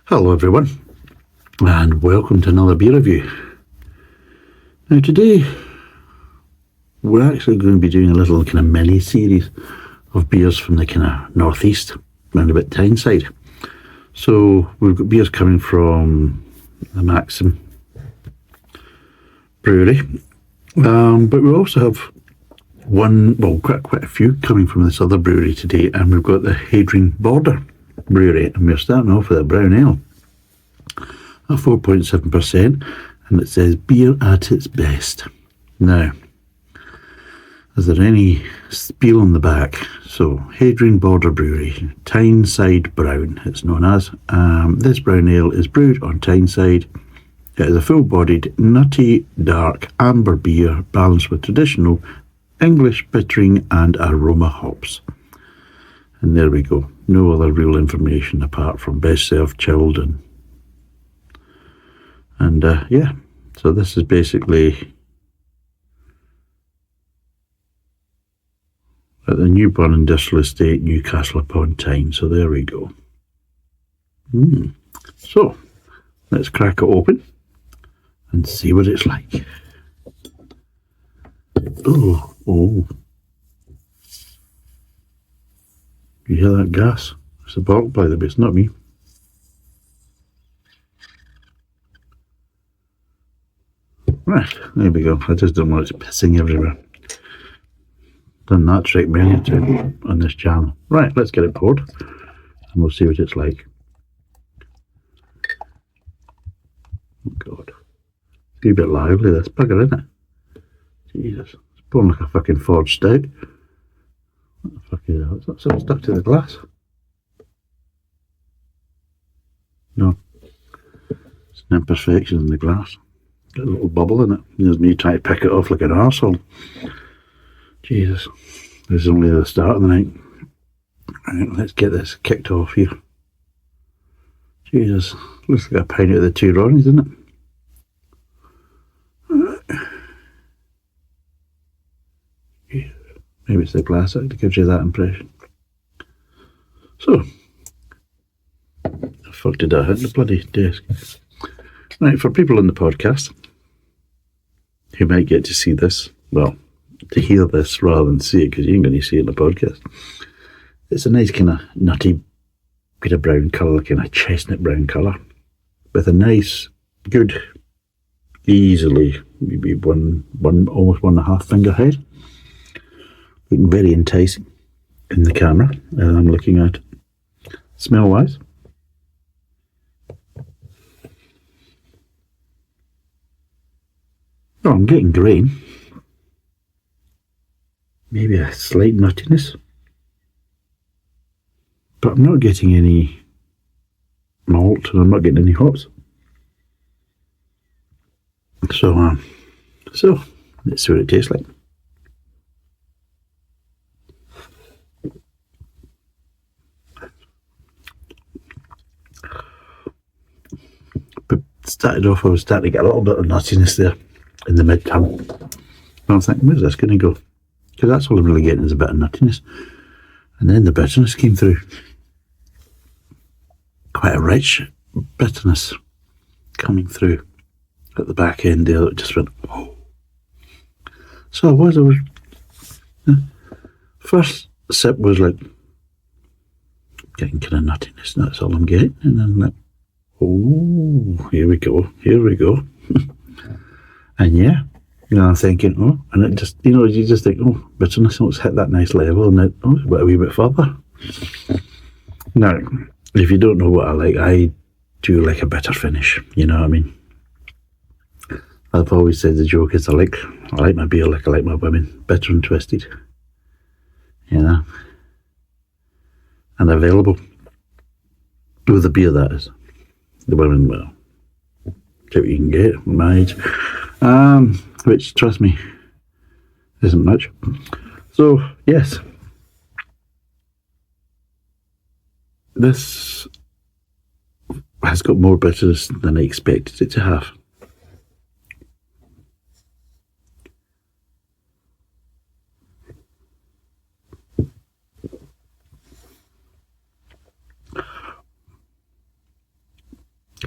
Hello everyone, and welcome to another beer review. Now today we're actually going to be doing a little kind of mini series of beers from the kind of northeast, round about Tyneside. So we've got beers coming from the Maxim brewery, but we also have quite a few coming from this other brewery today, and we've got the Hadrian Borders brewery, and we're starting off with a brown ale at 4.7%, and it says beer at its best. Now, is there any spiel on the back? So, Hadrian Borders Brewery, Tyneside Brown, it's known as. This brown ale is brewed on Tyneside. It is a full-bodied, nutty, dark, amber beer balanced with traditional English bittering and aroma hops. And there we go. No other real information apart from best served chilled and yeah. So this is basically at the Newborn Industrial Estate, Newcastle upon Tyne. So there we go. So let's crack it open and see what it's like. Oh. You hear that gas? It's a bottle, by the way, it's not me. Right, there we go. I just don't want it pissing everywhere. Done that trick many times on this channel. Right, let's get it poured and we'll see what it's like. Oh God. It's a bit lively, this bugger, isn't it? Jesus. It's pouring like a fucking forged stout. What the fuck is that? Is that something stuck to the glass? No. It's an imperfection in the glass. Got a little bubble in it. There's me trying to pick it off like an arsehole. Jesus. This is only the start of the night. Right, let's get this kicked off here. Jesus. Looks like a pint out of the two Ronnies, doesn't it? Maybe it's the glass that gives you that impression. So, the fuck did I hit the bloody desk? Right, for people on the podcast who might get to see this, well, to hear this rather than see it, because you ain't going to see it in the podcast. It's a nice kind of nutty bit of brown colour, kind of chestnut brown colour, with a nice, good, easily maybe almost 1.5 finger head. Looking very enticing in the camera as I'm looking at it. Smell wise, oh, I'm getting grain, maybe a slight nuttiness, but I'm not getting any malt and I'm not getting any hops. So let's see what it tastes like. Started off, I was starting to get a little bit of nuttiness there in the mid-tongue. And I was thinking, where's this going to go? Because that's all I'm really getting is a bit of nuttiness. And then the bitterness came through. Quite a rich bitterness coming through at the back end there. It just went, oh. So I was first sip was like getting kind of nuttiness, that's all I'm getting. And then like, oh, here we go. And yeah, I'm thinking, oh, and it just, you just think, oh, bitterness, it's hit that nice level, and then, oh, it's a wee bit further. Now, if you don't know what I like, I do like a bitter finish, you know what I mean? I've always said the joke is I like my beer like I like my women, bitter and twisted, and available. With the beer, that is. The women, well, see what you can get at my age, which, trust me, isn't much. So, yes, this has got more bitterness than I expected it to have.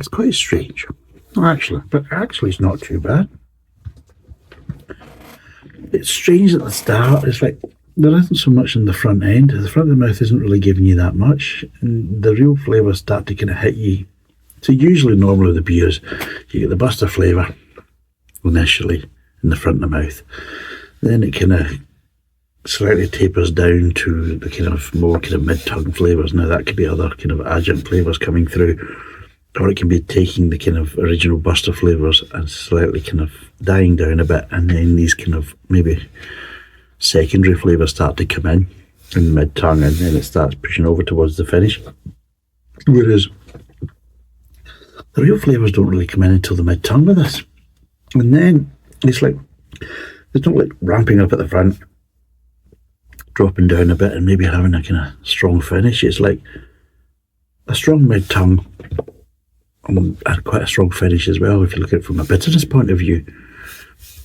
It's quite strange, actually, but actually it's not too bad. It's strange at the start. It's like there isn't so much in the front end. The front of the mouth isn't really giving you that much. And the real flavours start to kind of hit you. So usually, normally with the beers, you get the buster flavour initially in the front of the mouth. Then it kind of slightly tapers down to the kind of more kind of mid-tongue flavours. Now that could be other kind of adjunct flavours coming through, or it can be taking the kind of original buster flavours and slightly kind of dying down a bit, and then these kind of maybe secondary flavours start to come in mid-tongue, and then it starts pushing over towards the finish. Whereas the real flavours don't really come in until the mid-tongue with this. And then it's like, it's not like ramping up at the front, dropping down a bit and maybe having a kind of strong finish. It's like a strong mid-tongue and quite a strong finish as well if you look at it from a bitterness point of view.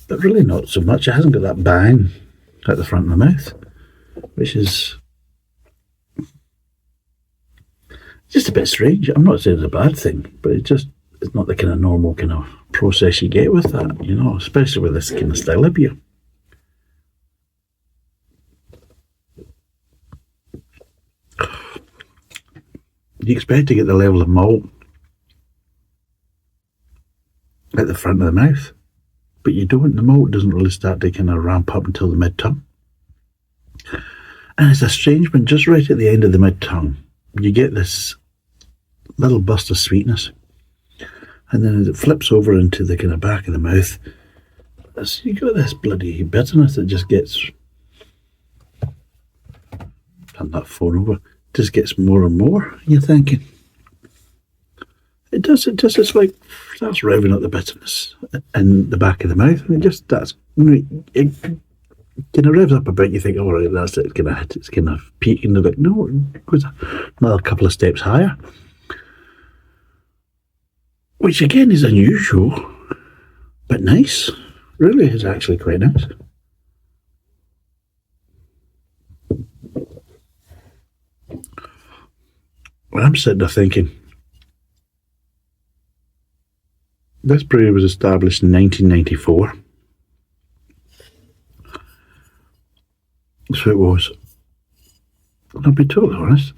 But really not so much. It hasn't got that bang at the front of the mouth, which is just a bit strange. I'm not saying it's a bad thing, but it's not the kind of normal kind of process you get with that, you know, especially with this kind of style of beer. You expect to get the level of malt at the front of the mouth, but you don't. The malt doesn't really start to kind of ramp up until the mid-tongue. And it's a strange one, just right at the end of the mid-tongue, you get this little burst of sweetness. And then as it flips over into the kind of back of the mouth, you got this bloody bitterness that just gets, turn that phone over, just gets more and more. You're thinking, it's like, starts revving up the bitterness in the back of the mouth, and it just starts, it kind of revs up a bit. You think, oh, right, that's it, it's going to hit its kind of peak, and like, no, it goes another couple of steps higher. Which again is unusual, but nice. Really is actually quite nice. When I'm sitting there thinking, this brewery was established in 1994. So it was. I'll be totally honest.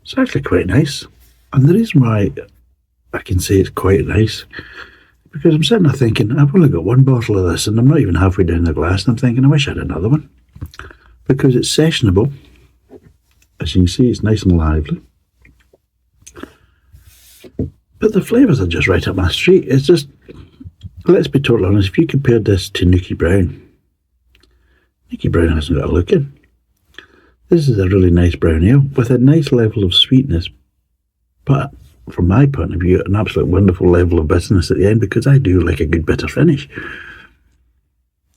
It's actually quite nice. And the reason why I can say it's quite nice, because I'm sitting there thinking, I've only got one bottle of this, and I'm not even halfway down the glass, and I'm thinking, I wish I had another one. Because it's sessionable. As you can see, it's nice and lively. But the flavours are just right up my street. It's just, let's be totally honest, if you compared this to Newcastle Brown, Newcastle Brown hasn't got a look in. This is a really nice brown ale with a nice level of sweetness, but from my point of view, an absolute wonderful level of bitterness at the end, because I do like a good bitter finish.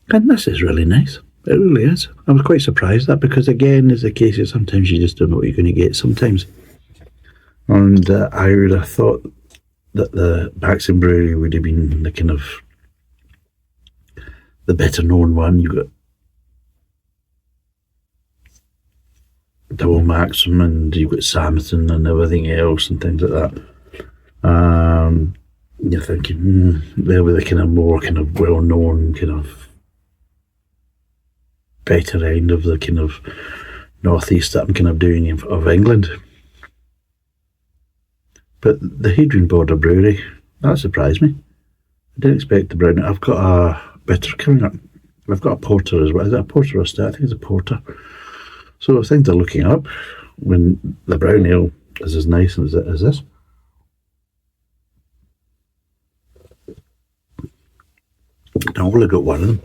And this is really nice. It really is. I was quite surprised at that, because again, is the case that sometimes you just don't know what you're going to get sometimes. And I would have thought that the Baxton Brewery would have been the kind of the better known one. You've got Double Maxim, and you've got Samson and everything else and things like that. You're thinking, they were the kind of more kind of well-known kind of better end of the kind of northeast that I'm kind of doing of England. But the Hadrian Border Brewery, that surprised me. I didn't expect the brown. I've got a bitter coming up. I've got a porter as well. Is it a porter or a stout? I think it's a porter. So things are looking up when the brown ale is as nice as it is this. I've only got one of them,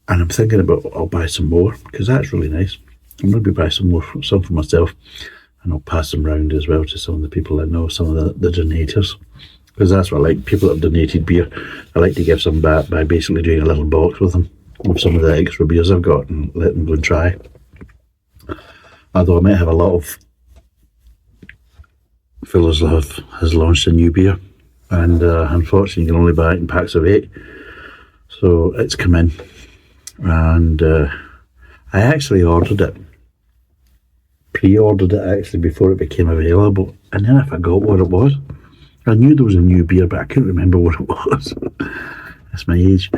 and I'm thinking about I'll buy some more, because that's really nice. I'm going to be buying some for myself, and I'll pass them round as well to some of the people I know, some of the donators, because that's what I like. People that have donated beer, I like to give some back by basically doing a little box with them of some of the extra beers I've got and let them go and try. Although I might have a lot of fellows that has launched a new beer, and unfortunately you can only buy it in packs of 8. So it's come in, and I actually ordered it pre-ordered it actually before it became available, and then I forgot what it was. I knew there was a new beer, but I couldn't remember what it was. That's my age.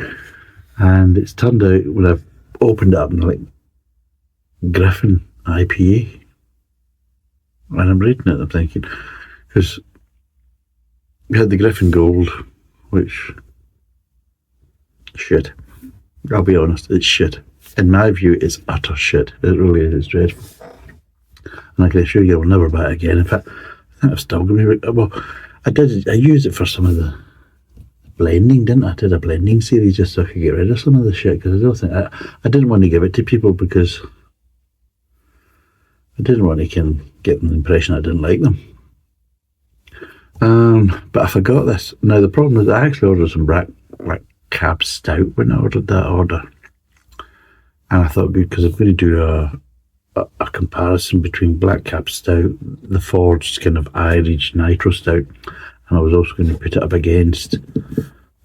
And it's turned out when I've opened it up and like Griffin IPA, and I'm reading it, I'm thinking, because we had the Griffin Gold, which shit. I'll be honest, it's shit. In my view, it's utter shit. It really is. It's dreadful. And I can assure you, I'll never buy it again. In fact, I think I've still going to be. Well, I used it for some of the blending, didn't I? I did a blending series just so I could get rid of some of the shit, because I don't think I didn't want to give it to people because I didn't want to get the impression I didn't like them. But I forgot this. Now the problem is I actually ordered some black cab stout when I ordered that order, and I thought good because I'm going to do a comparison between black cab stout, the forged kind of Irish nitro stout, and I was also going to put it up against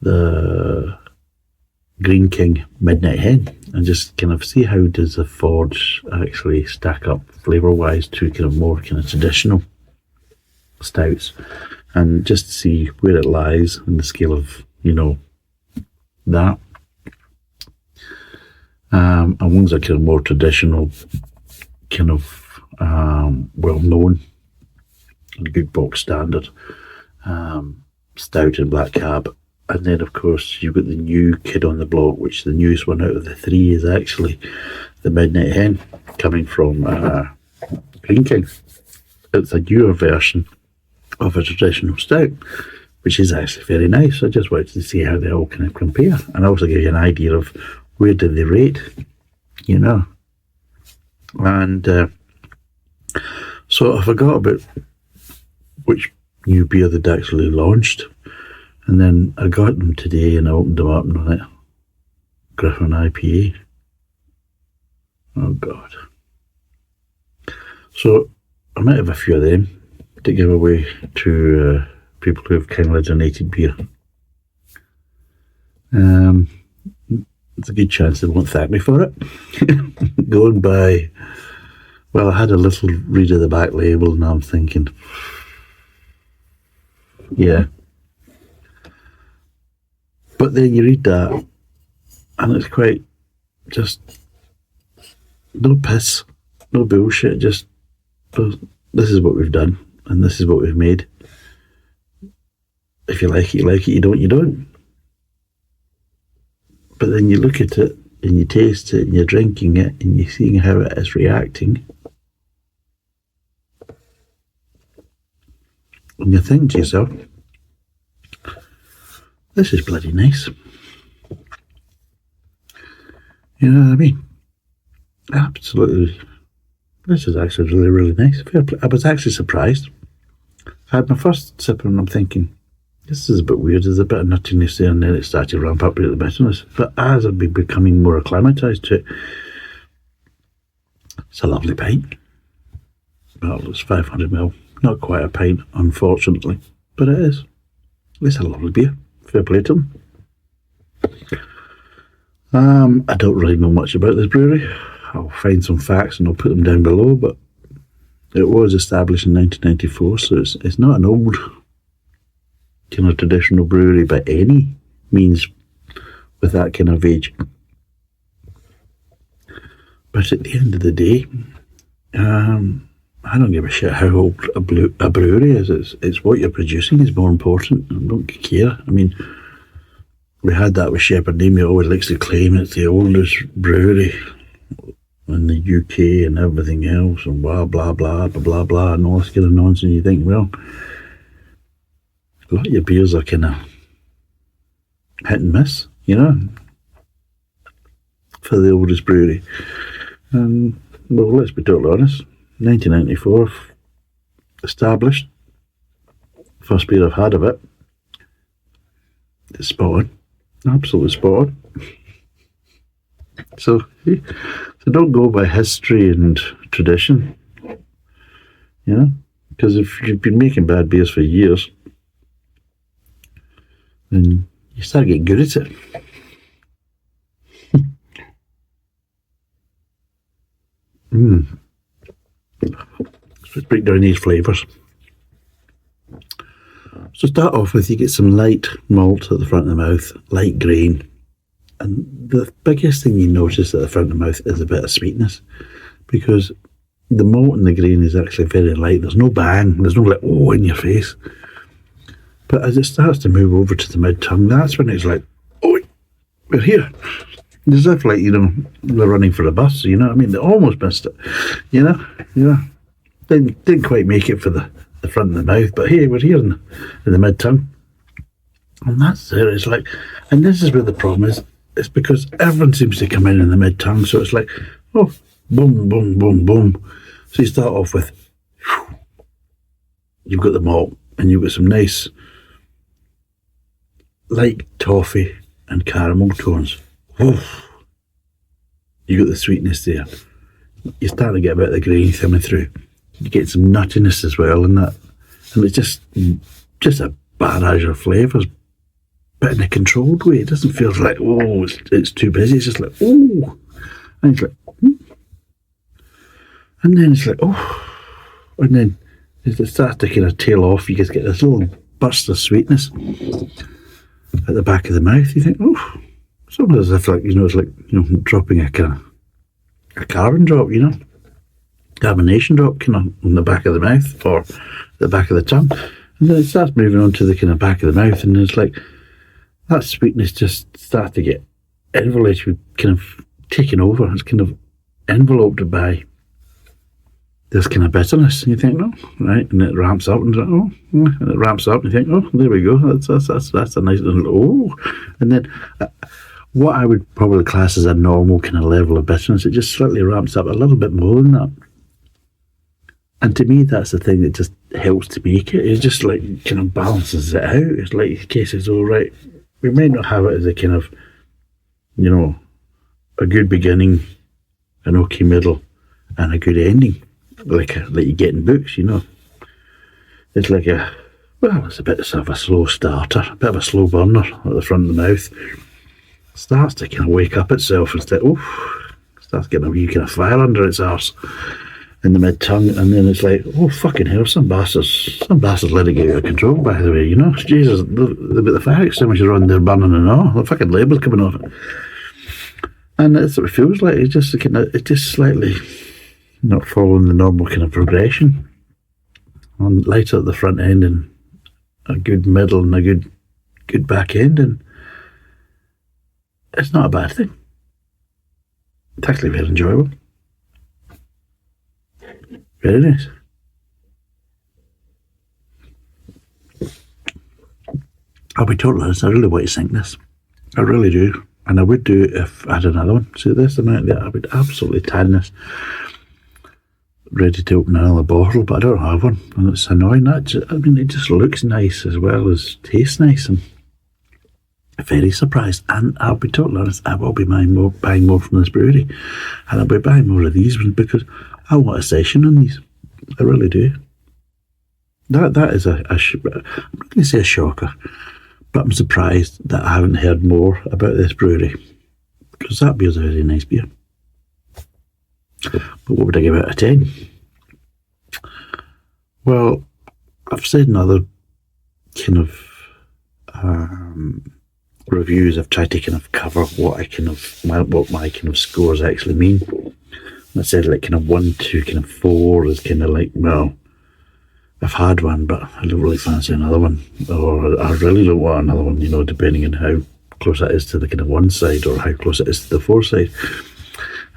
the Green King Midnight Hen and just kind of see how does the forge actually stack up flavour wise to kind of more kind of traditional stouts, and just to see where it lies in the scale of, you know, that. And ones are kind of more traditional, kind of well known and good box standard stout and black cab. And then of course you've got the new kid on the block, which the newest one out of the three is actually the Midnight Hen, coming from Green King. It's a newer version of a traditional stout, which is actually very nice. I just wanted to see how they all kind of compare, and also give you an idea of where do they rate, you know. And so I forgot about which new beer they'd actually launched, and then I got them today and I opened them up and I went, Griffin IPA. Oh God. So I might have a few of them to give away to people who have kindly donated beer. It's a good chance they won't thank me for it. Going by, well, I had a little read of the back label and I'm thinking, yeah. But then you read that and it's quite just no piss, no bullshit, just this is what we've done and this is what we've made. If you like it, you like it. You don't, you don't. But then you look at it and you taste it and you're drinking it and you're seeing how it is reacting. And you think to yourself, this is bloody nice. You know what I mean? Absolutely. This is actually really, really nice. I was actually surprised. I had my first sip and I'm thinking, this is a bit weird, there's a bit of nuttiness there, and then it started to ramp up with the bitterness. But as I've been becoming more acclimatised to it, it's a lovely pint. Well, it's 500ml, not quite a pint, unfortunately, but it is. It's a lovely beer. Fair play to them. I don't really know much about this brewery. I'll find some facts and I'll put them down below, but it was established in 1994, so it's not an old kind of traditional brewery by any means with that kind of age. But at the end of the day, I don't give a shit how old a brewery is. It's what you're producing is more important. I don't care. I mean, we had that with Shepherd Neame. He always likes to claim it's the oldest brewery in the UK and everything else, and blah blah blah blah blah blah and all this kind of nonsense. You think, well, a lot of your beers are kind of hit and miss, you know, for the oldest brewery. Well, let's be totally honest. 1994, established. First beer I've had of it. It's spot on. Absolutely spot on. So don't go by history and tradition, you know, because if you've been making bad beers for years, then you start getting good at it. So let's break down these flavours. So start off with, you get some light malt at the front of the mouth, light grain. And the biggest thing you notice at the front of the mouth is a bit of sweetness, because the malt and the grain is actually very light. There's no bang, there's no like, oh, in your face. But as it starts to move over to the mid-tongue, that's when it's like, oh, we're here. As if like, we're running for a bus, you know what I mean? They almost missed it, you know? Didn't quite make it for the front of the mouth, but hey, we're here in the mid-tongue. And that's it. It's like, and this is where the problem is. It's because everyone seems to come in the mid-tongue, so it's like, oh, boom, boom, boom, boom. So you start off with, you've got the malt, and you've got some nice light toffee and caramel tones. Oof. You got the sweetness there. You're starting to get a bit of the grain coming through. You get some nuttiness as well in that, and it's just a barrage of flavours, but in a controlled way. It doesn't feel like, oh, it's too busy. It's just like, oh, and it's like, and then it's like, oh, and then it starts to kind of tail off. You just get this little burst of sweetness at the back of the mouth. You think, oh, it's almost as if like, it's like, dropping a kind of a carbon drop, carbonation drop kind of on the back of the mouth or the back of the tongue. And then it starts moving on to the kind of back of the mouth, and it's like that sweetness just starts to get enveloped, kind of taken over. It's kind of enveloped by this kind of bitterness. And you think, no, right, and it ramps up, and it ramps up, and you think, oh, there we go. That's a nice little, oh, and then what I would probably class as a normal kind of level of bitterness, it just slightly ramps up a little bit more than that. And to me, that's the thing that just helps to make it. It just like kind of balances it out. It's like in cases, all right, we might not have it as a kind of, a good beginning, an okay middle, and a good ending, like you get in books, It's like it's a bit of a slow starter, a bit of a slow burner at the front of the mouth. Starts to kind of wake up itself and starts getting a wee kind of fire under its arse in the mid-tongue, and then it's like, oh, fucking hell, some bastards let it get out of control, by the way, Jesus, the fire extinguishers on there burning and all, the fucking label's coming off it. And that's what it feels like. It's just slightly not following the normal kind of progression. And lighter at the front end, and a good middle, and a good back end, and it's not a bad thing. It's actually very enjoyable. Very nice. I'll be totally honest, I really want to sink this. I really do. And I would do if I had another one. See this amount there, I would absolutely tan this. Ready to open another bottle, but I don't have one. And it's annoying. It just looks nice as well as tastes nice. And very surprised, and I'll be totally honest, I will be buying more from this brewery, and I'll be buying more of these ones because I want a session on these. I really do. That is I'm not going to say a shocker, but I'm surprised that I haven't heard more about this brewery, because that beer's a very nice beer. But what would I give it out of 10? Well, I've said in other kind of reviews, I've tried to kind of cover what my kind of scores actually mean. I said like kind of 1 to kind of 4 is kind of like, well, I've had one, but I don't really fancy another one, or I really don't want another one, depending on how close that is to the kind of 1 side or how close it is to the 4 side.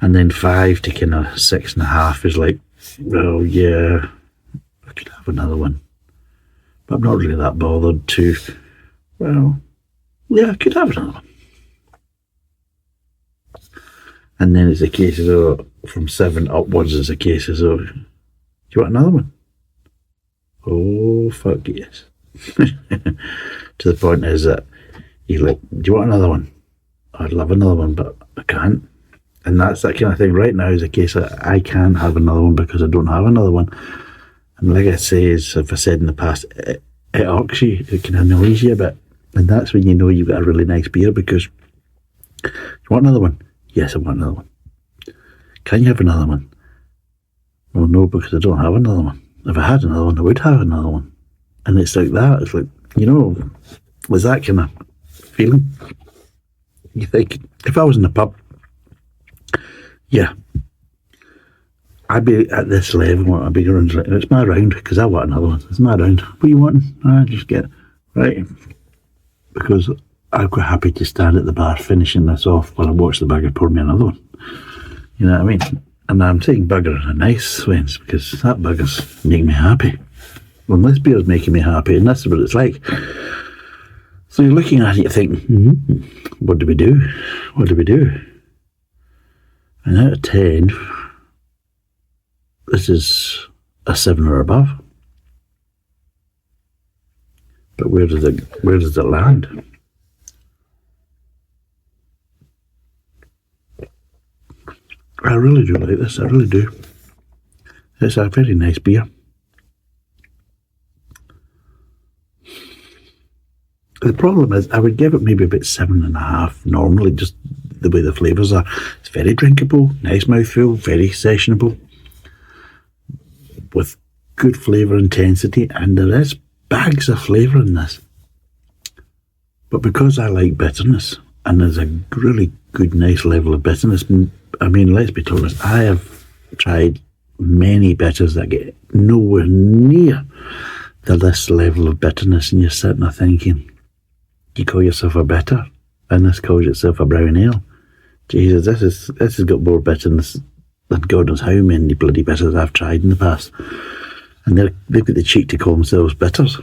And then 5 to kind of 6.5 is like, well, yeah, I could have another one, but I'm not really that bothered to, well, yeah, I could have another one. And then it's a case of, from 7 upwards, it's a case of, do you want another one? Oh, fuck yes. To the point is that you're like, do you want another one? I'd love another one, but I can't. And that's that kind of thing. Right now is a case that I can't have another one because I don't have another one. And like I say, as I've said in the past, it irks you, it kind of annoys you a bit. And that's when you know you've got a really nice beer, because you want another one? Yes, I want another one. Can you have another one? Well, no, because I don't have another one. If I had another one, I would have another one. And it's like that. It's like, was that kind of feeling? You think, if I was in a pub, yeah, I'd be at this level. I'd be going, it's my round, because I want another one. It's my round. What are you wanting? I just get, right. Because I'm quite happy to stand at the bar finishing this off while I watch the bugger pour me another one. You know what I mean? And I'm saying bugger in a nice sense, because that bugger's making me happy. Well, this beer's making me happy, and that's what it's like. So you're looking at it, you think, what do we do? What do we do? And out of 10, this is a 7 or above. But where does it land? I really do like this. I really do. It's a very nice beer. The problem is, I would give it maybe about 7.5 normally, just the way the flavours are. It's very drinkable, nice mouthfeel, very sessionable, with good flavour intensity, and there is bags of flavour in this. But because I like bitterness, and there's a really good, nice level of bitterness, I mean, let's be honest, I have tried many bitters that get nowhere near this level of bitterness, and you're sitting there thinking, you call yourself a bitter, and this calls itself a brown ale. Jesus, this has got more bitterness than God knows how many bloody bitters I've tried in the past. And they've got the cheek to call themselves bitters.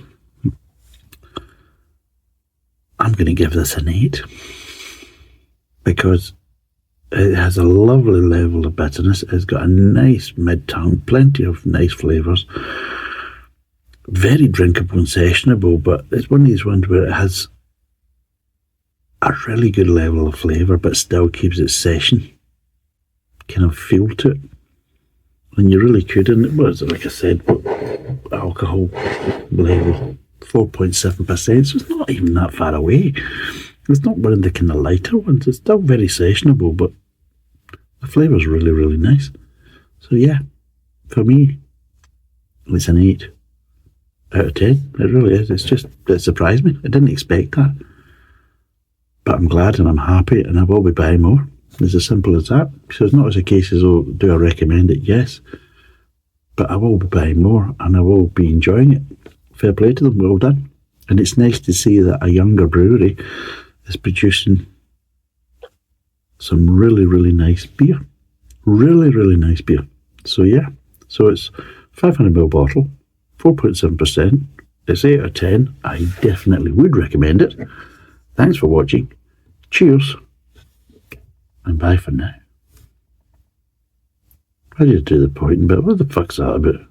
I'm going to give this an 8, because it has a lovely level of bitterness. It's got a nice mid-tongue, plenty of nice flavours. Very drinkable and sessionable, but it's one of these ones where it has a really good level of flavour, but still keeps its session kind of feel to it. And you really could, and it was, like I said, alcohol level 4.7%, so it's not even that far away. It's not one of the kind of lighter ones. It's still very sessionable, but the flavour's really, really nice. So yeah, for me, it's an 8 out of 10. It really is. It surprised me. I didn't expect that. But I'm glad and I'm happy, and I will be buying more. It's as simple as that. So it's not as a case as, oh, do I recommend it? Yes. But I will be buying more, and I will be enjoying it. Fair play to them. Well done. And it's nice to see that a younger brewery is producing some really, really nice beer. Really, really nice beer. So yeah. So it's 500ml bottle, 4.7%. It's 8 out of 10. I definitely would recommend it. Thanks for watching. Cheers. And bye for now. I just do the pointing bit. What the fuck's that about?